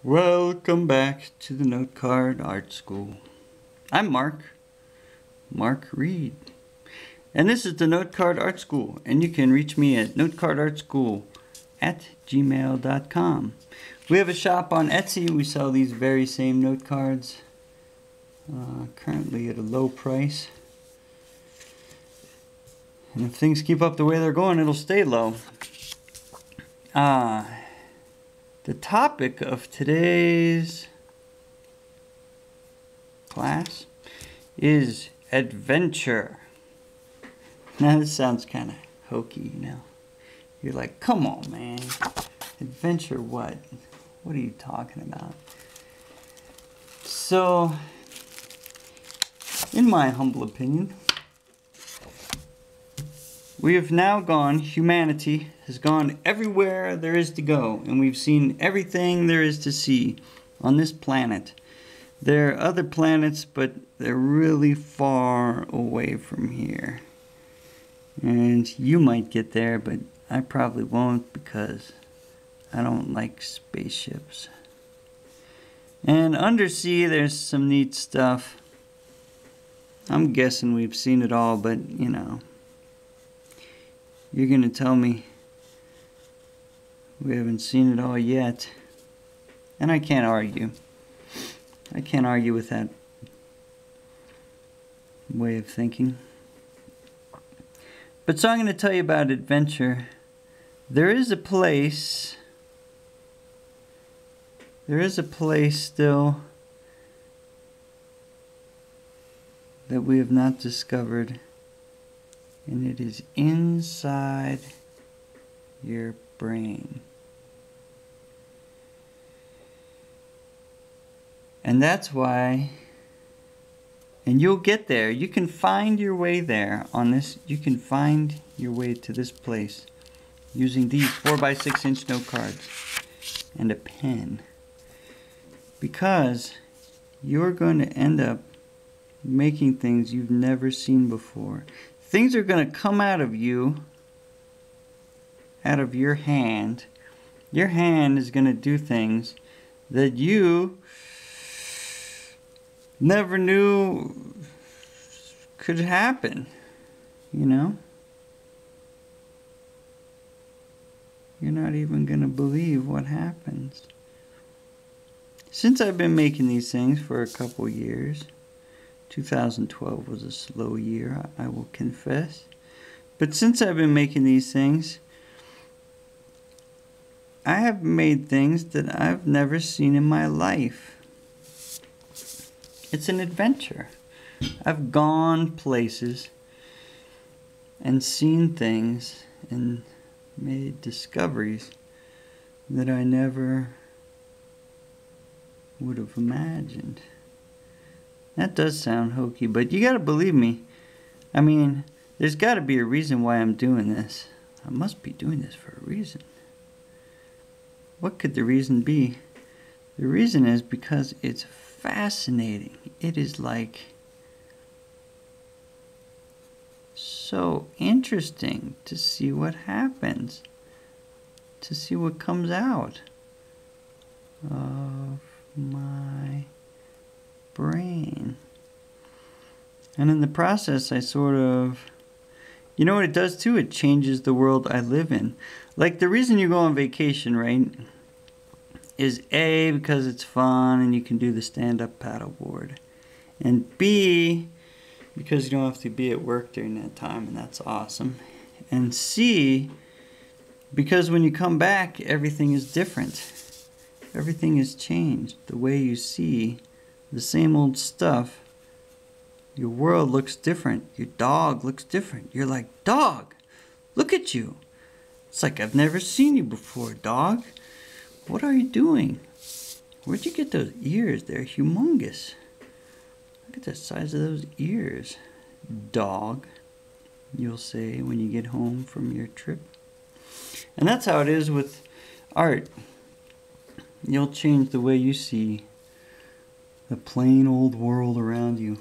Welcome back to the Note Card Art School. I'm Mark Reed. And this is the Note Card Art School. And you can reach me at notecardartschool@gmail.com. We have a shop on Etsy. We sell these very same note cards. Currently at a low price. And if things keep up the way they're going, it'll stay low. The topic of today's class is adventure. Now this sounds kind of hokey, you know. You're like, come on, man. Adventure what? What are you talking about? So, in my humble opinion, we have now gone, humanity has gone everywhere there is to go, and we've seen everything there is to see on this planet. There are other planets, but they're really far away from here. And you might get there, but I probably won't because I don't like spaceships. And undersea, there's some neat stuff. I'm guessing we've seen it all, but you know. You're going to tell me we haven't seen it all yet. And I can't argue. I can't argue with that way of thinking. But so I'm going to tell you about adventure. There is a place still that we have not discovered. And it is inside your brain. And that's why, and you'll get there. You can find your way there on this. You can find your way to this place using these 4x6" note cards and a pen. Because you're going to end up making things you've never seen before. Things are going to come out of you, out of your hand. Your hand is going to do things that you never knew could happen, you know? You're not even going to believe what happens. Since I've been making these things for a couple years, 2012 was a slow year, I will confess. But since I've been making these things, I have made things that I've never seen in my life. It's an adventure. I've gone places and seen things and made discoveries that I never would have imagined. That does sound hokey, but you gotta believe me. I mean, there's gotta be a reason why I'm doing this. I must be doing this for a reason. What could the reason be? The reason is because it's fascinating. It is like so interesting to see what happens, to see what comes out of my brain. And in the process, I sort of, you know what it does too? It changes the world I live in. Like the reason you go on vacation, right, is A, because it's fun and you can do the stand-up paddleboard. And B, because you don't have to be at work during that time, and that's awesome. And C, because when you come back, everything is different. Everything has changed. The way you see the same old stuff, your world looks different. Your dog looks different. You're like, dog, look at you. It's like I've never seen you before, dog. What are you doing? Where'd you get those ears? They're humongous. Look at the size of those ears, dog, you'll say when you get home from your trip. And that's how it is with art. You'll change the way you see the plain old world around you.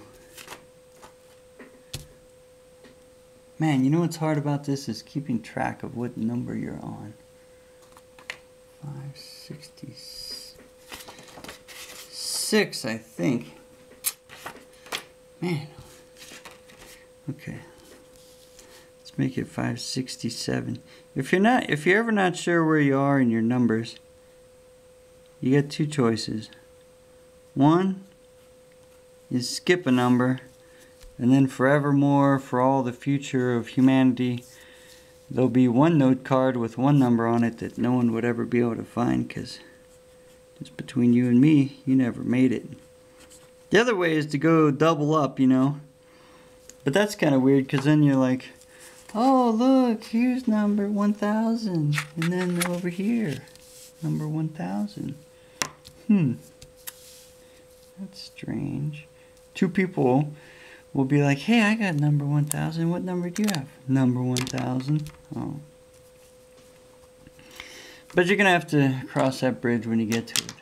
Man, you know what's hard about this is keeping track of what number you're on. 560. 6, I think. Man. Okay. Let's make it 567. If you're ever not sure where you are in your numbers, you get 2 choices. One is skip a number, and then forevermore, for all the future of humanity, there'll be one note card with one number on it that no one would ever be able to find, because it's between you and me, you never made it. The other way is to go double up, you know. But that's kind of weird, because then you're like, oh, look, here's number 1000. And then over here, number 1000. That's strange. 2 people will be like, hey, I got number 1000. What number do you have? Number 1000. Oh. But you're going to have to cross that bridge when you get to it.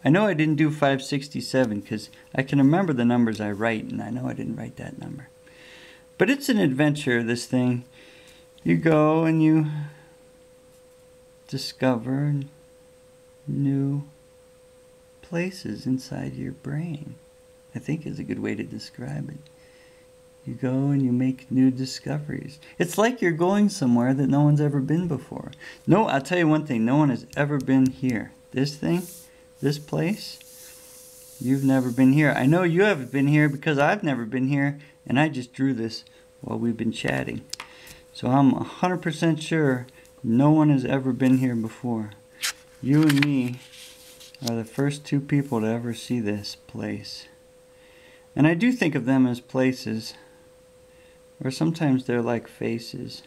I know I didn't do 567 because I can remember the numbers I write, and I know I didn't write that number. But it's an adventure, this thing. You go and you discover new places inside your brain, I think is a good way to describe it. You go and you make new discoveries. It's like you're going somewhere that no one's ever been before. No, I'll tell you one thing, no one has ever been here. This thing, this place, you've never been here. I know you haven't been here because I've never been here, and I just drew this while we've been chatting. So I'm 100% sure no one has ever been here before. You and me are the first 2 people to ever see this place. And I do think of them as places, or sometimes they're like faces,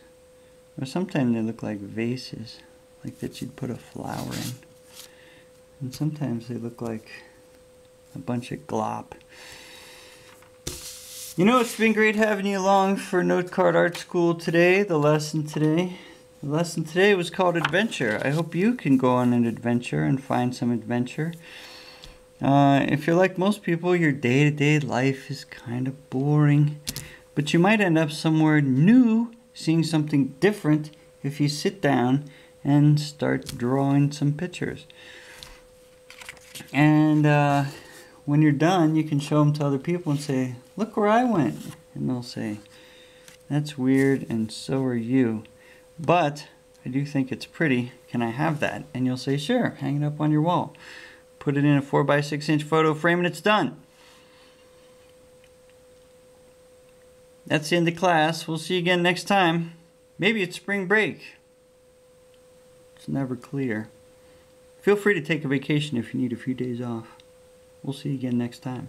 or sometimes they look like vases, like that you'd put a flower in. And sometimes they look like a bunch of glop. You know, it's been great having you along for Note Card Art School today, the lesson today. The lesson today was called Adventure. I hope you can go on an adventure and find some adventure. If you're like most people, your day-to-day life is kind of boring. But you might end up somewhere new, seeing something different if you sit down and start drawing some pictures. And when you're done, you can show them to other people and say, look where I went. And they'll say, that's weird and so are you. But I do think it's pretty. Can I have that? And you'll say, sure, hang it up on your wall. Put it in a 4x6-inch photo frame and it's done. That's the end of class. We'll see you again next time. Maybe it's spring break. It's never clear. Feel free to take a vacation if you need a few days off. We'll see you again next time.